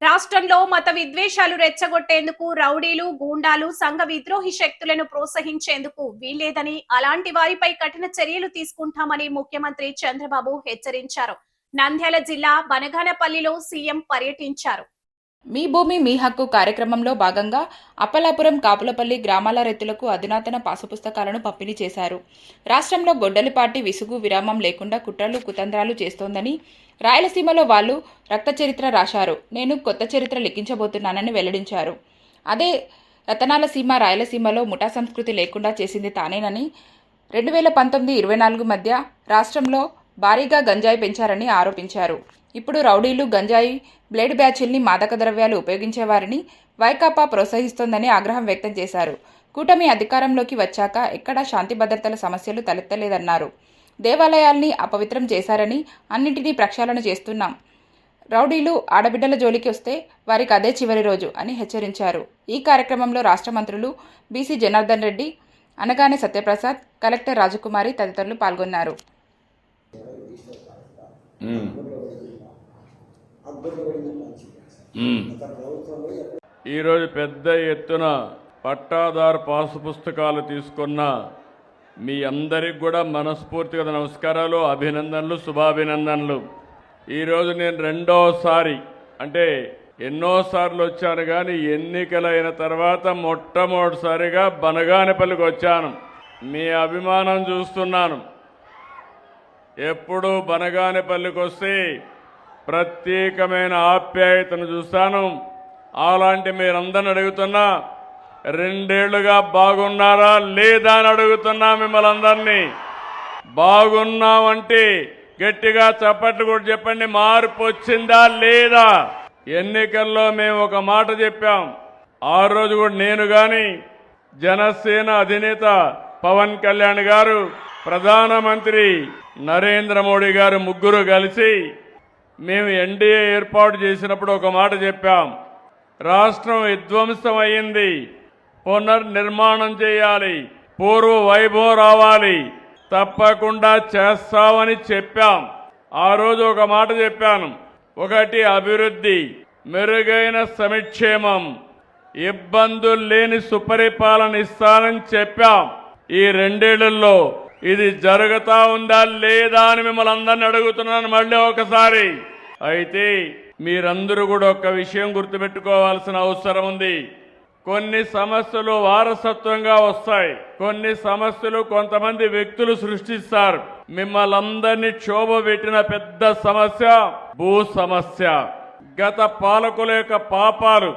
రాష్ట్రంలో మత విద్వేషాలు రెచ్చగొట్టేందుకు రౌడీలు, గూండాలు, సంఘ విద్రోహి శక్తులను ప్రోత్సహించేందుకు వీల్లేదని, అలాంటి వారిపై కఠిన చర్యలు తీసుకుంటామని ముఖ్యమంత్రి చంద్రబాబు హెచ్చరించారు. నంద్యాల జిల్లా బనగానపల్లిలో సీఎం పర్యటించారు. మీ భూమి మీ హక్కు కార్యక్రమంలో భాగంగా అప్పలాపురం, కాపులపల్లి గ్రామాల రైతులకు అధునాతన పాసుపుస్తకాలను పంపిణీ చేశారు. రాష్ట్రంలో గొడ్డలి పార్టీ విసుగు విరామం లేకుండా కుట్రలు కుతంత్రాలు చేస్తోందని, రాయలసీమలో వాళ్ళు రక్త చరిత్ర రాశారు, నేను కొత్త చరిత్ర లిఖించబోతున్నానని వెల్లడించారు. అదే రతనాల సీమ రాయలసీమలో ముఠా సంస్కృతి లేకుండా చేసింది తానేనని, 2019-24 మధ్య రాష్ట్రంలో భారీగా గంజాయి పెంచారని ఆరోపించారు. ఇప్పుడు రౌడీలు, గంజాయి, బ్లేడ్ బ్యాచుల్ని, మాదక ద్రవ్యాలు ఉపయోగించేవారిని వైకాపా ప్రోత్సహిస్తోందని ఆగ్రహం వ్యక్తం చేశారు. కూటమి అధికారంలోకి వచ్చాక ఎక్కడా శాంతి భద్రతల సమస్యలు తలెత్తలేదన్నారు. దేవాలయాల్ని అపవిత్రం చేశారని, అన్నింటినీ ప్రక్షాళన చేస్తున్నాం, రౌడీలు ఆడబిడ్డల జోలికి వస్తే వారికి అదే చివరి రోజు అని హెచ్చరించారు. ఈ కార్యక్రమంలో రాష్ట్ర మంత్రులు బీసీ జనార్దన్ రెడ్డి, అనగానే సత్యప్రసాద్, కలెక్టర్ రాజకుమారి తదితరులు పాల్గొన్నారు. ఈరోజు పెద్ద ఎత్తున పట్టాదారు పాసు పుస్తకాలు తీసుకున్న మీ అందరికి కూడా మనస్ఫూర్తిగా నమస్కారాలు, అభినందనలు, శుభాభినందనలు. ఈరోజు నేను రెండోసారి, అంటే ఎన్నోసార్లు వచ్చాను కానీ ఎన్నికలైన తర్వాత మొట్టమొదటిసారిగా బనగానపల్లికి వచ్చాను. మీ అభిమానం చూస్తున్నాను. ఎప్పుడు బనగానపల్లికి వస్తే ప్రత్యేకమైన ఆప్యాయతను చూస్తాను. అలాంటి మీరందరిని అడుగుతున్నా, 2 ఏళ్లుగా బాగున్నారా లేదా అని అడుగుతున్నా మిమ్మల్ని అందరినీ. బాగున్నామంటే గట్టిగా చప్పట్లు కూడా చెప్పండి. మార్పు వచ్చిందా లేదా? ఎన్నికల్లో మేము ఒక మాట చెప్పాం. ఆ రోజు కూడా నేను కానీ, జనసేన అధినేత పవన్ కళ్యాణ్ గారు, ప్రధానమంత్రి నరేంద్ర మోడీ గారు ముగ్గురు కలిసి మేము ఎన్డీఏ ఏర్పాటు చేసినప్పుడు ఒక మాట చెప్పాం. రాష్ట్రం విధ్వంసం అయ్యింది, పునర్నిర్మాణం చేయాలి, పూర్వ వైభవం రావాలి, తప్పకుండా చేస్తామని చెప్పాం. ఆ రోజు ఒక మాట చెప్పాను. ఒకటి అభివృద్ధి, మెరుగైన సంక్షేమం, ఇబ్బందులు లేని సుపరిపాలన ఇస్తానని చెప్పాం. ఈ 2 ఏళ్లలో ఇది జరుగుతా ఉందా లేదా అని మిమ్మల్ని అందరినీ అడుగుతున్నాను మళ్ళీ ఒకసారి. అయితే మీరందరూ కూడా ఒక విషయం గుర్తుపెట్టుకోవాల్సిన అవసరం ఉంది. కొన్ని సమస్యలు వారసత్వంగా వస్తాయి, కొన్ని సమస్యలు కొంతమంది వ్యక్తులు సృష్టిస్తారు. మిమ్మల్ని అందరినీ క్షోభ పెట్టిన పెద్ద సమస్య భూ సమస్య. గత పాలకుల యొక్క పాపాలు,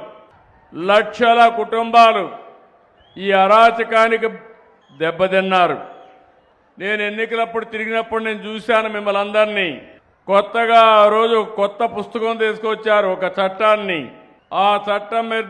లక్షల కుటుంబాలు ఈ అరాచకానికి దెబ్బతిన్నారు. నేను ఎన్నికలప్పుడు తిరిగినప్పుడు నేను చూశాను మిమ్మల్ని అందరినీ. కొత్తగా ఆ రోజు కొత్త పుస్తకం తీసుకొచ్చారు, ఒక చట్టాన్ని. ఆ చట్టం మీద